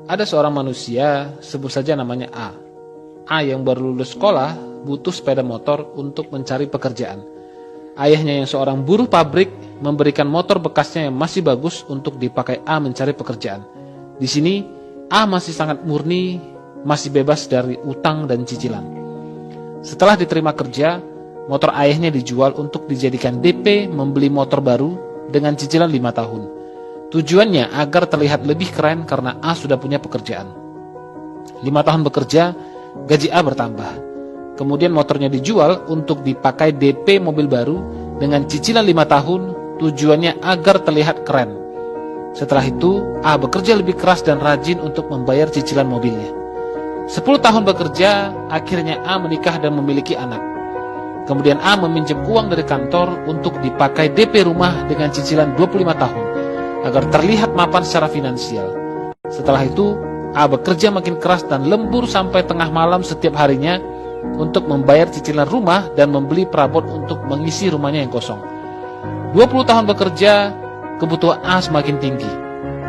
Ada seorang manusia, sebut saja namanya A. A yang baru lulus sekolah butuh sepeda motor untuk mencari pekerjaan. Ayahnya yang seorang buruh pabrik memberikan motor bekasnya yang masih bagus untuk dipakai A mencari pekerjaan. Di sini A masih sangat murni, masih bebas dari utang dan cicilan. Setelah diterima kerja, motor ayahnya dijual untuk dijadikan DP membeli motor baru dengan cicilan 5 tahun. Tujuannya agar terlihat lebih keren karena A sudah punya pekerjaan. 5 tahun bekerja, gaji A bertambah. Kemudian motornya dijual untuk dipakai DP mobil baru dengan cicilan 5 tahun, tujuannya agar terlihat keren. Setelah itu, A bekerja lebih keras dan rajin untuk membayar cicilan mobilnya. 10 tahun bekerja, akhirnya A menikah dan memiliki anak. Kemudian A meminjam uang dari kantor untuk dipakai DP rumah dengan cicilan 25 tahun, agar terlihat mapan secara finansial. Setelah itu, A bekerja makin keras dan lembur sampai tengah malam setiap harinya untuk membayar cicilan rumah dan membeli perabot untuk mengisi rumahnya yang kosong. 20 tahun bekerja, kebutuhan A semakin tinggi.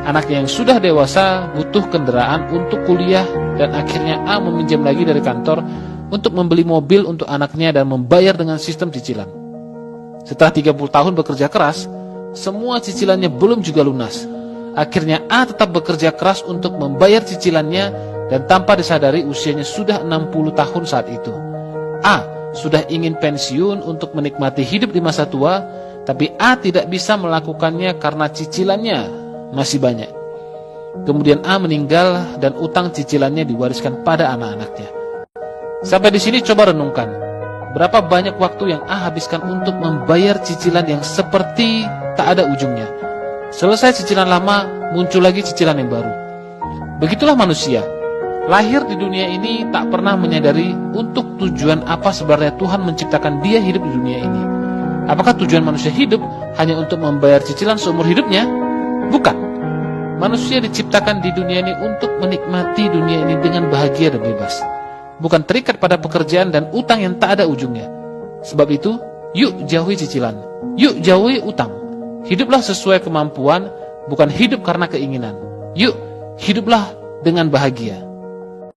Anaknya yang sudah dewasa butuh kendaraan untuk kuliah dan akhirnya A meminjam lagi dari kantor untuk membeli mobil untuk anaknya dan membayar dengan sistem cicilan. Setelah 30 tahun bekerja keras, semua cicilannya belum juga lunas. Akhirnya A tetap bekerja keras untuk membayar cicilannya dan tanpa disadari usianya sudah 60 tahun saat itu. A sudah ingin pensiun untuk menikmati hidup di masa tua, tapi A tidak bisa melakukannya karena cicilannya masih banyak. Kemudian A meninggal dan utang cicilannya diwariskan pada anak-anaknya. Sampai di sini coba renungkan, berapa banyak waktu yang A habiskan untuk membayar cicilan yang seperti tak ada ujungnya. Selesai cicilan lama, muncul lagi cicilan yang baru. Begitulah manusia. Lahir di dunia ini tak pernah menyadari untuk tujuan apa sebenarnya Tuhan menciptakan dia hidup di dunia ini. Apakah tujuan manusia hidup hanya untuk membayar cicilan seumur hidupnya? Bukan. Manusia diciptakan di dunia ini untuk menikmati dunia ini dengan bahagia dan bebas. Bukan terikat pada pekerjaan dan utang yang tak ada ujungnya. Sebab itu, yuk jauhi cicilan. Yuk jauhi utang. Hiduplah sesuai kemampuan, bukan hidup karena keinginan. Yuk, hiduplah dengan bahagia.